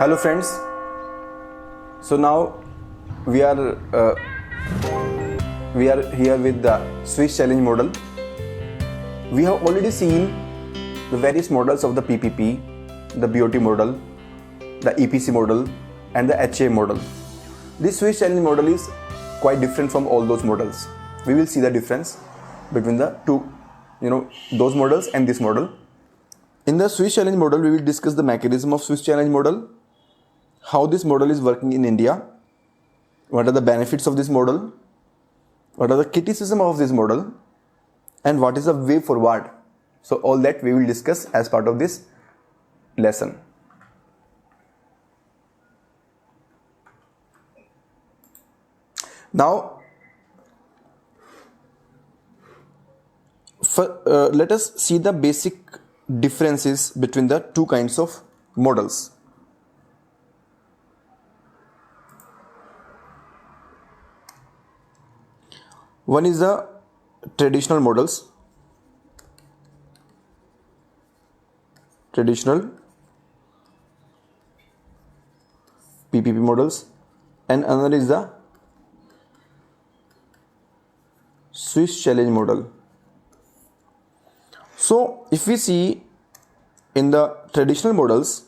Hello friends. So now we are here with the Swiss challenge model. We have already seen the various models of the PPP, the BOT model, the EPC model and the HA model. This Swiss challenge model is quite different from all those models. We will see the difference between the two, those models and this model. In the Swiss challenge model, we will discuss the mechanism of Swiss challenge model, how this model is working in India, what are the benefits of this model, what are the criticism of this model, and what is the way forward. So all that we will discuss as part of this lesson. Now, let us see the basic differences between the two kinds of models. One is the traditional models, traditional PPP models, and another is the Swiss challenge model. So if we see in the traditional models,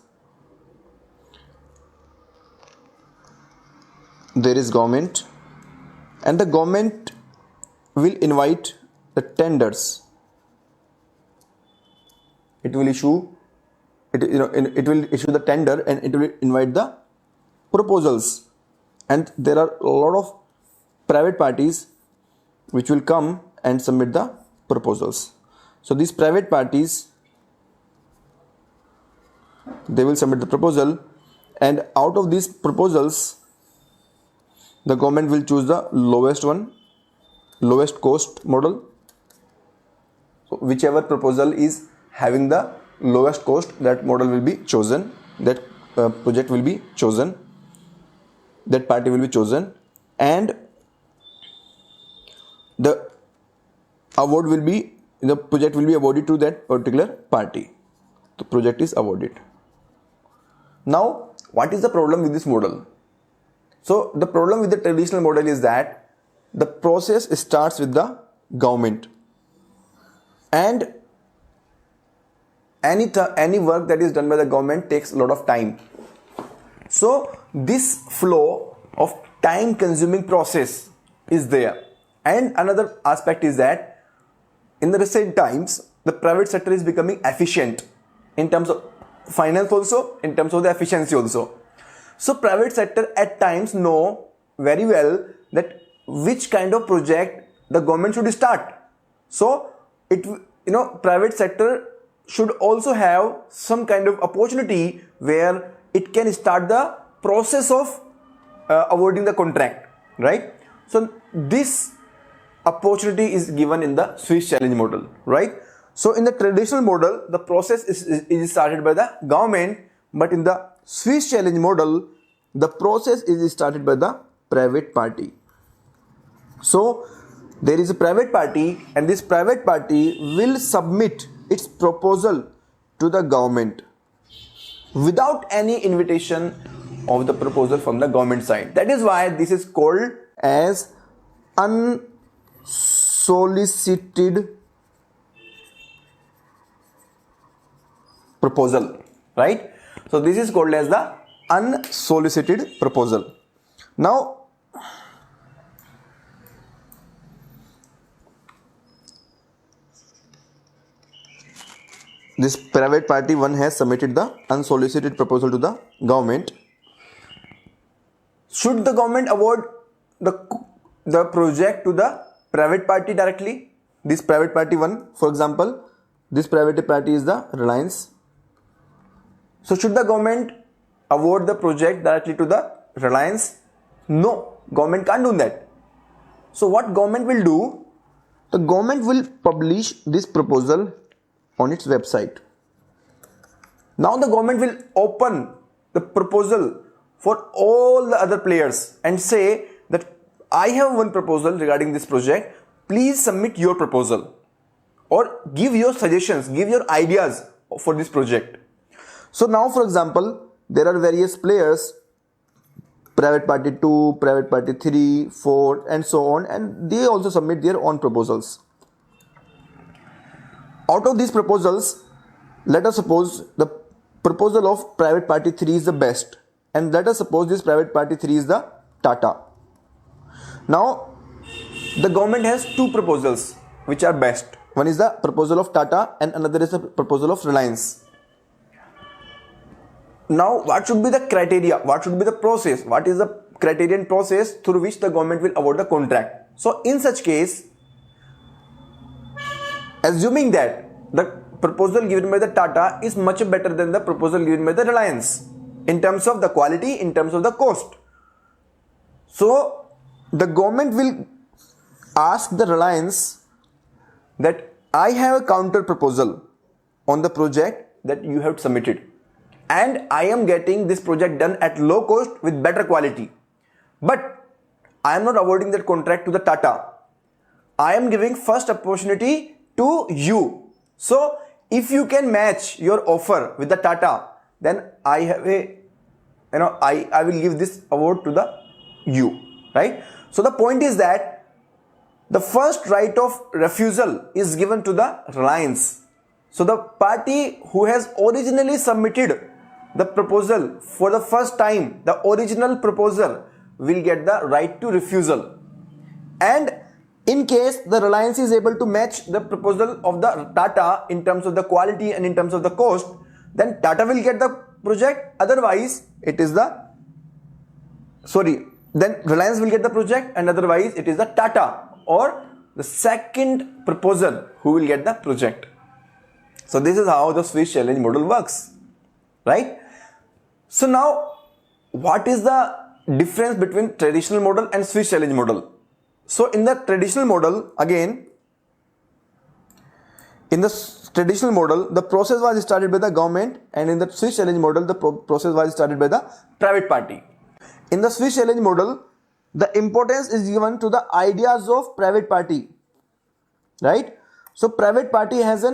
there is government, and the government will invite the tenders. It will issue the tender and it will invite the proposals, and there are a lot of private parties which will come and submit the proposals. So these private parties, they will submit the proposal, and out of these proposals the government will choose the lowest cost model. So whichever proposal is having the lowest cost, that model will be chosen, that project will be chosen, that party will be chosen, and the project will be awarded to that particular party. The project is awarded. Now, what is the problem with this model? So the problem with the traditional model is that the process starts with the government, and any work that is done by the government takes a lot of time. So this flow of time consuming process is there. And another aspect is that in the recent times, the private sector is becoming efficient in terms of finance also, in terms of the efficiency also. So private sector at times know very well that which kind of project the government should start. So private sector should also have some kind of opportunity where it can start the process of awarding the contract, right? So this opportunity is given in the Swiss challenge model, right? So in the traditional model, the process is started by the government, but in the Swiss challenge model, the process is started by the private party. So there is a private party, and this private party will submit its proposal to the government without any invitation of the proposal from the government side. That is why this is called as unsolicited proposal, right? So this is called as the unsolicited proposal. Now, this private party one has submitted the unsolicited proposal to the government. Should the government award the project to the private party directly? This private party one, for example, this private party is the Reliance. So should the government award the project directly to the Reliance? No, government can't do that. So what government will do? The government will publish this proposal on its website. Now the government will open the proposal for all the other players and say that I have one proposal regarding this project, please submit your proposal or give your suggestions, give your ideas for this project. So now, for example, there are various players, private party 2, private party 3, 4 and so on, and they also submit their own proposals. Out of these proposals, let us suppose the proposal of private party 3 is the best, and let us suppose this private party 3 is the Tata. Now the government has two proposals which are best. One is the proposal of Tata and another is the proposal of Reliance. Now what should be the criteria? What should be the process? What is the criterion process through which the government will award the contract? So in such case, assuming that the proposal given by the Tata is much better than the proposal given by the Reliance in terms of the quality, in terms of the cost, so the government will ask the Reliance that I have a counter proposal on the project that you have submitted, and I am getting this project done at low cost with better quality, but I am not awarding that contract to the Tata. I am giving first opportunity to you. So if you can match your offer with the Tata, then I have a, I will give this award to the you, right? So the point is that the first right of refusal is given to the Reliance. So the party who has originally submitted the proposal for the first time, the original proposer will get the right to refusal. And in case the Reliance is able to match the proposal of the Tata in terms of the quality and in terms of the cost, then Tata will get the project. Otherwise, then Reliance will get the project, and otherwise it is the Tata or the second proposer who will get the project. So this is how the Swiss challenge model works, right? So now, what is the difference between traditional model and Swiss challenge model? So in the traditional model, again, in the traditional model, the process was started by the government, and in the Swiss challenge model, the process was started by the private party. In the Swiss challenge model, the importance is given to the ideas of private party, right? So private party has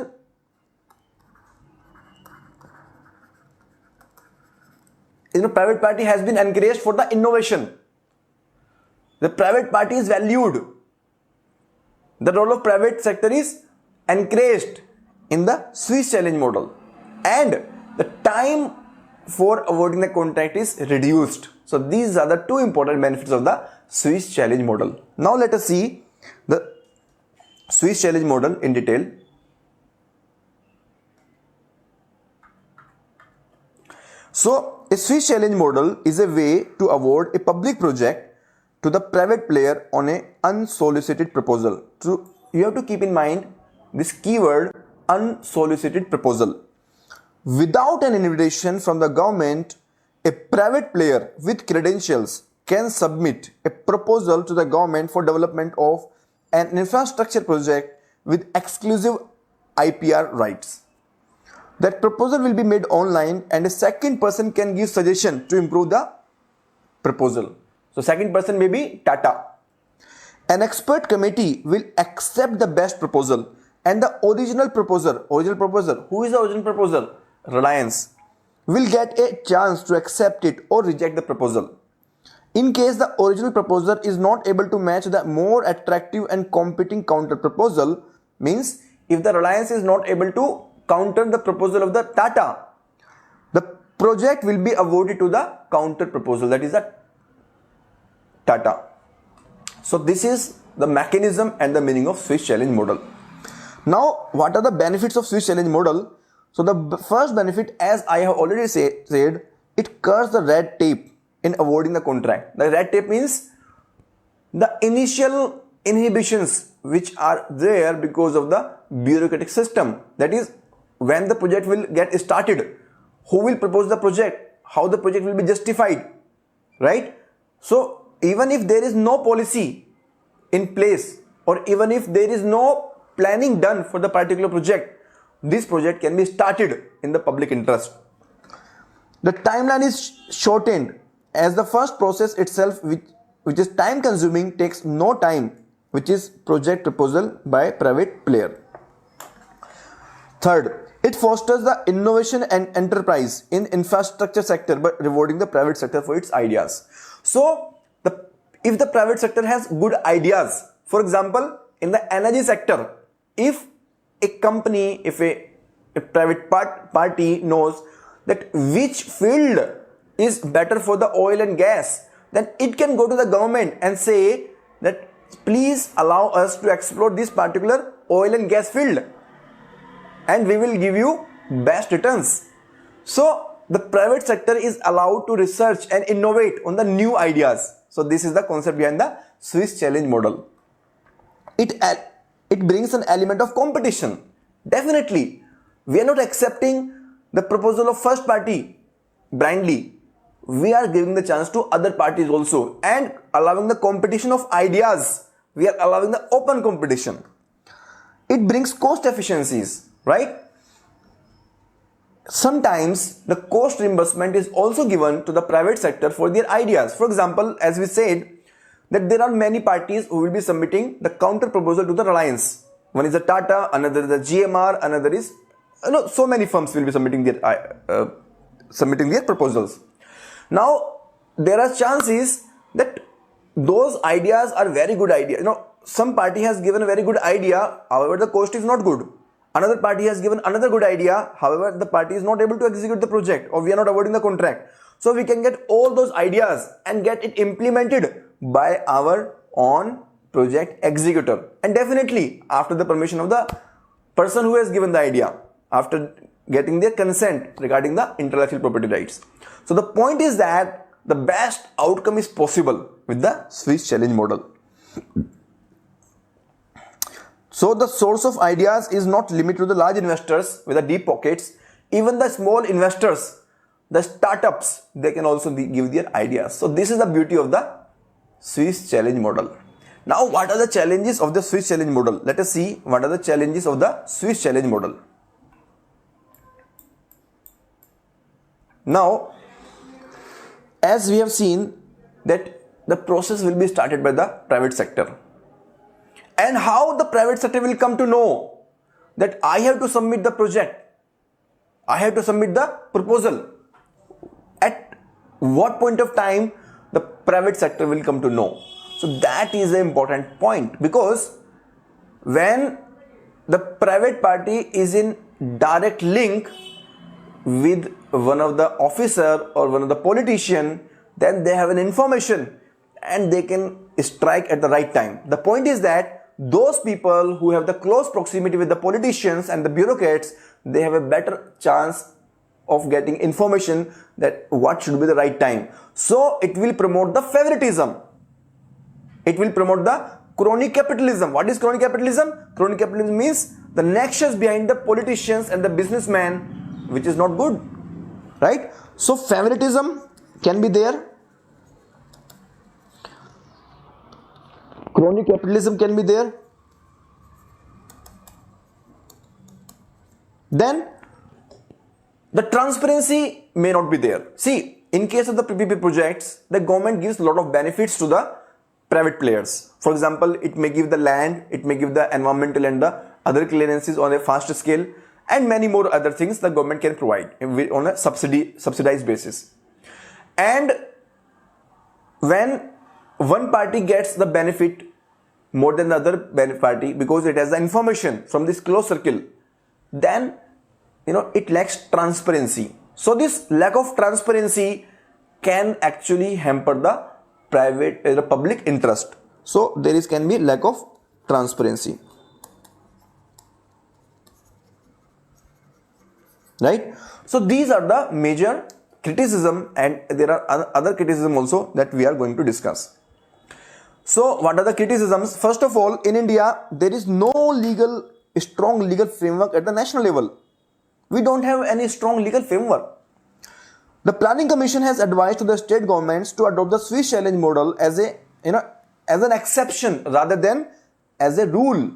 private party has been encouraged for the innovation. The private party is valued. The role of private sector is encouraged in the Swiss challenge model, and the time for awarding the contract is reduced. So these are the two important benefits of the Swiss challenge model. Now let us see the Swiss challenge model in detail. So a Swiss challenge model is a way to award a public project to the private player on an unsolicited proposal. So you have to keep in mind this keyword, unsolicited proposal. Without an invitation from the government, a private player with credentials can submit a proposal to the government for development of an infrastructure project with exclusive IPR rights. That proposal will be made online, and a second person can give suggestion to improve the proposal. So second person may be Tata. An expert committee will accept the best proposal, and the original proposer, who is the original proposer? Reliance, will get a chance to accept it or reject the proposal. In case the original proposer is not able to match the more attractive and competing counter proposal, means if the Reliance is not able to counter the proposal of the Tata, the project will be awarded to the counter proposal, that is the Tata. So this is the mechanism and the meaning of Swiss challenge model. Now, what are the benefits of Swiss challenge model? So the first benefit, as I have already said, it cuts the red tape in awarding the contract. The red tape means the initial inhibitions which are there because of the bureaucratic system. That is, when the project will get started, who will propose the project, how the project will be justified, right? So even if there is no policy in place, or even if there is no planning done for the particular project, this project can be started in the public interest. The timeline is shortened, as the first process itself, which is time consuming, takes no time, which is project proposal by private player. Third, It fosters the innovation and enterprise in infrastructure sector by rewarding the private sector for its ideas. So, if the private sector has good ideas, for example, in the energy sector, if a company, if a private party knows that which field is better for the oil and gas, then it can go to the government and say that please allow us to explore this particular oil and gas field, and we will give you best returns. So the private sector is allowed to research and innovate on the new ideas. So this is the concept behind the Swiss challenge model. It brings an element of competition. Definitely, we are not accepting the proposal of first party blindly. We are giving the chance to other parties also and allowing the competition of ideas. We are allowing the open competition. It brings cost efficiencies, right? Sometimes the cost reimbursement is also given to the private sector for their ideas. For example, as we said, that there are many parties who will be submitting the counter proposal to the Reliance. One is the Tata, another is the GMR, another is, so many firms will be submitting their proposals. Now, there are chances that those ideas are very good ideas. Some party has given a very good idea, however, the cost is not good. Another party has given another good idea, however, the party is not able to execute the project, or we are not awarding the contract. So we can get all those ideas and get it implemented by our own project executor. And definitely, after the permission of the person who has given the idea, after getting their consent regarding the intellectual property rights. So the point is that the best outcome is possible with the Swiss challenge model. So the source of ideas is not limited to the large investors with the deep pockets. Even the small investors, the startups, they can also give their ideas. So this is the beauty of the Swiss challenge model. Now, what are the challenges of the Swiss challenge model? Let us see what are the challenges of the Swiss challenge model. Now, as we have seen that the process will be started by the private sector. And how the private sector will come to know that I have to submit the project, I have to submit the proposal. At what point of time the private sector will come to know? So that is an important point, because when the private party is in direct link with one of the officer or one of the politician, then they have an information and they can strike at the right time. The point is that those people who have the close proximity with the politicians and the bureaucrats, they have a better chance of getting information that what should be the right time. So it will promote the favoritism. It will promote the crony capitalism. What is crony capitalism? Crony capitalism means the nexus behind the politicians and the businessmen, which is not good, right? So favoritism can be there. Crony capitalism can be there. Then the transparency may not be there. See, in case of the PPP projects, the government gives a lot of benefits to the private players. For example, it may give the land, it may give the environmental and the other clearances on a faster scale, and many more other things the government can provide on a subsidized basis. And when one party gets the benefit more than the other party because it has the information from this close circle, then it lacks transparency. So this lack of transparency can actually hamper the public interest. So there can be lack of transparency, right? So these are the major criticism, and there are other criticism also that we are going to discuss. So what are the criticisms? First of all, in India, there is no strong legal framework at the national level. We don't have any strong legal framework. The Planning Commission has advised to the state governments to adopt the Swiss challenge model as an exception rather than as a rule.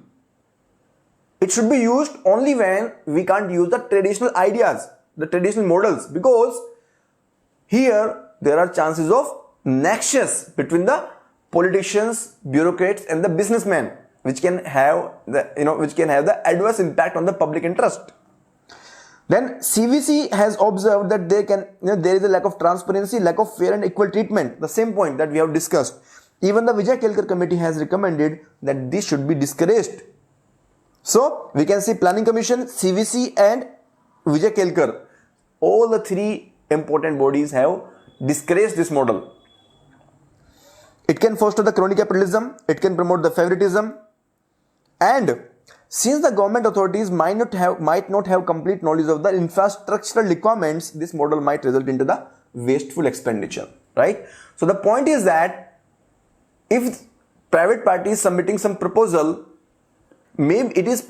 It should be used only when we can't use the traditional ideas, the traditional models, because here there are chances of nexus between the politicians, bureaucrats, and the businessmen, which can have the adverse impact on the public interest. Then CVC has observed that there is a lack of transparency, lack of fair and equal treatment. The same point that we have discussed. Even the Vijay Kelkar committee has recommended that this should be discouraged. So we can see Planning Commission, CVC and Vijay Kelkar. All the three important bodies have discouraged this model. It can foster the crony capitalism, it can promote the favoritism, and since the government authorities might not have complete knowledge of the infrastructural requirements, this model might result into the wasteful expenditure, right? So the point is that if private party is submitting some proposal, maybe it is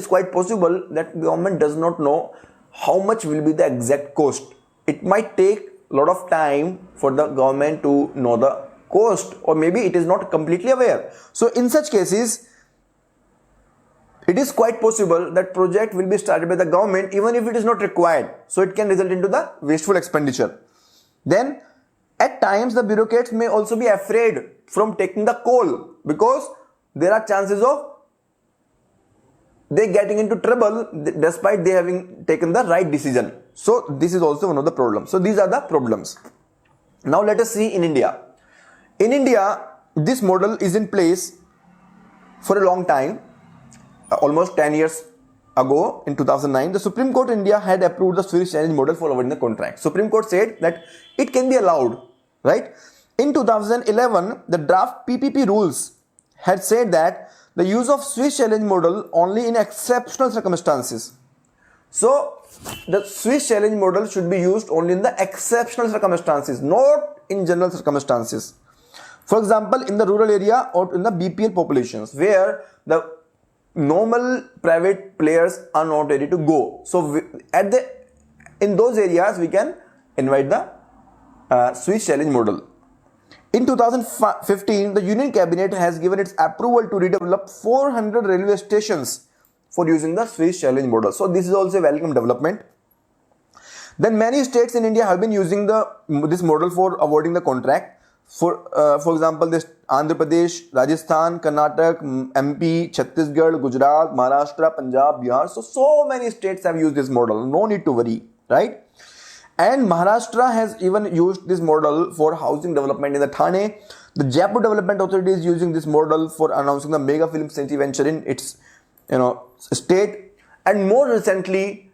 quite possible that government does not know how much will be the exact cost. It might take a lot of time for the government to know the cost, or maybe it is not completely aware. So in such cases, it is quite possible that project will be started by the government even if it is not required. So it can result into the wasteful expenditure. Then at times the bureaucrats may also be afraid from taking the call because there are chances of they getting into trouble despite they having taken the right decision. So this is also one of the problems. So these are the problems. Now let us see in India. In India, this model is in place for a long time. Almost 10 years ago, in 2009, the Supreme Court of India had approved the Swiss challenge model for awarding the contract. Supreme Court said that it can be allowed, right? In 2011, the draft PPP rules had said that the use of Swiss challenge model only in exceptional circumstances. So, the Swiss challenge model should be used only in the exceptional circumstances, not in general circumstances. For example, in the rural area or in the BPL populations where the normal private players are not ready to go. So in those areas we can invite the Swiss challenge model. In 2015, the Union Cabinet has given its approval to redevelop 400 railway stations for using the Swiss challenge model. So this is also a welcome development. Then many states in India have been using this model for awarding the contract. For example, this Andhra Pradesh, Rajasthan, Karnataka, MP, Chhattisgarh, Gujarat, Maharashtra, Punjab, Bihar. So many states have used this model. No need to worry, right? And Maharashtra has even used this model for housing development in the Thane. The Jaipur Development Authority is using this model for announcing the mega film city venture in its state. And more recently,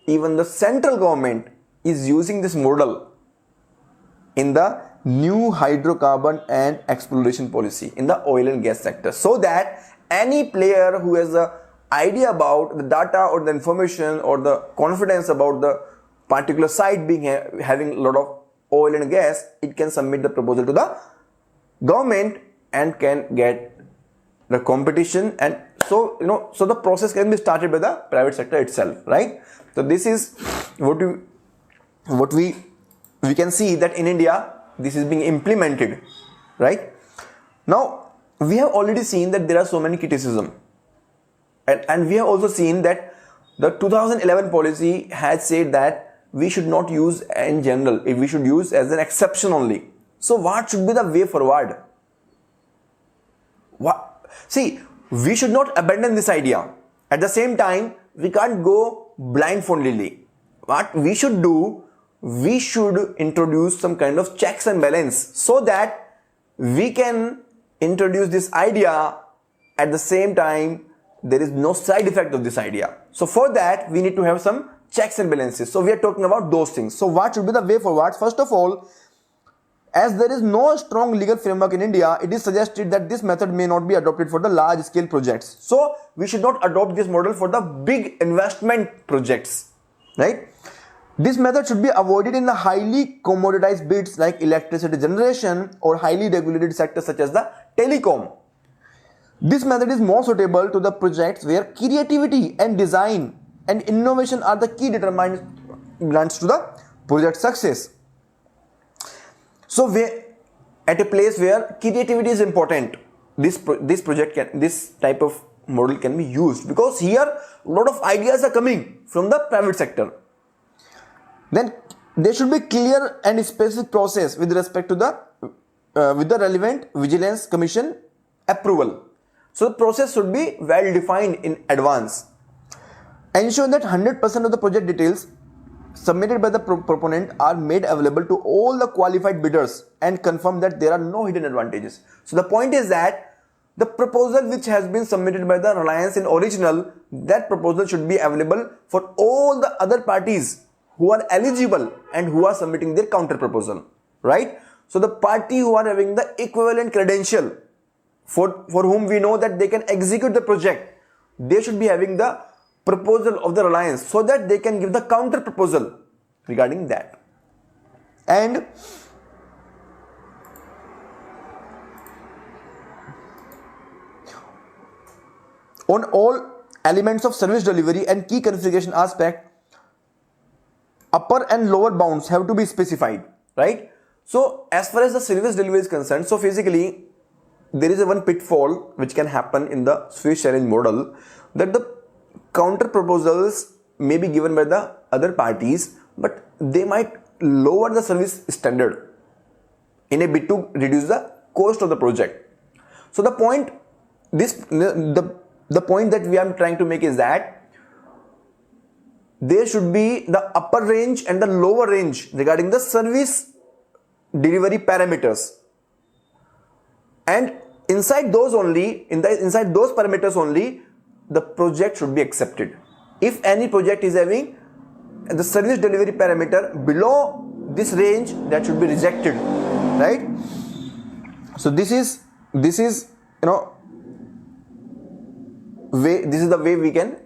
even the central government is using this model in the new hydrocarbon and exploration policy in the oil and gas sector, so that any player who has an idea about the data or the information or the confidence about the particular site being having a lot of oil and gas, it can submit the proposal to the government and can get the competition, and so the process can be started by the private sector itself, right? So this is what we can see that in India this is being implemented, right? Now we have already seen that there are so many criticism, and we have also seen that the 2011 policy has said that we should not use in general, we should use as an exception only. So what should be the way forward? See, we should not abandon this idea. At the same time, we can't go blindfoldedly. What we should do, we should introduce some kind of checks and balance so that we can introduce this idea. At the same time, there is no side effect of this idea. So for that, we need to have some checks and balances. So we are talking about those things. So what should be the way forward? First of all, as there is no strong legal framework in India, it is suggested that this method may not be adopted for the large scale projects. So we should not adopt this model for the big investment projects, right? This method should be avoided in the highly commoditized bids like electricity generation or highly regulated sectors such as the telecom. This method is more suitable to the projects where creativity and design and innovation are the key determinants to the project success. So at a place where creativity is important, this type of model can be used, because here a lot of ideas are coming from the private sector. Then there should be clear and specific process with respect to the relevant Vigilance Commission approval. So the process should be well defined in advance. Ensure that 100% of the project details submitted by the proponent are made available to all the qualified bidders and confirm that there are no hidden advantages. So the point is that the proposal which has been submitted by the Reliance in original, that proposal should be available for all the other parties who are eligible and who are submitting their counter proposal, right? So the party who are having the equivalent credential, for whom we know that they can execute the project, they should be having the proposal of the Reliance so that they can give the counter proposal regarding that. And on all elements of service delivery and key configuration aspect, upper and lower bounds have to be specified, right? So as far as the service delivery is concerned, so physically there is a one pitfall which can happen in the Swiss challenge model, that the counter proposals may be given by the other parties, but they might lower the service standard in a bid to reduce the cost of the project. So the point that we are trying to make is that there should be the upper range and the lower range regarding the service delivery parameters, and inside those parameters only the project should be accepted. If any project is having the service delivery parameter below this range, that should be rejected, right? So this is the way we can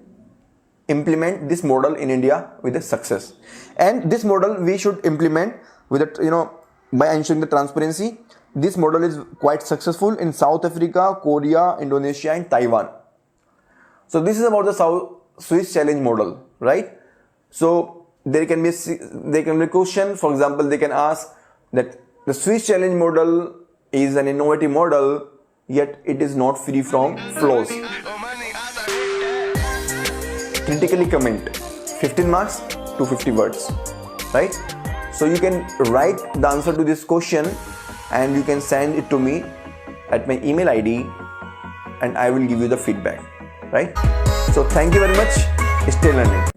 implement this model in India with a success. And this model we should implement with by ensuring the transparency. This model is quite successful in South Africa, Korea, Indonesia and Taiwan. So this is about the Swiss challenge model, right? So there can be a question. For example, they can ask that the Swiss challenge model is an innovative model, yet it is not free from flaws. Critically comment, 15 marks to 50 words, right? So you can write the answer to this question and you can send it to me at my email ID and I will give you the feedback, right? So thank you very much. Stay learning.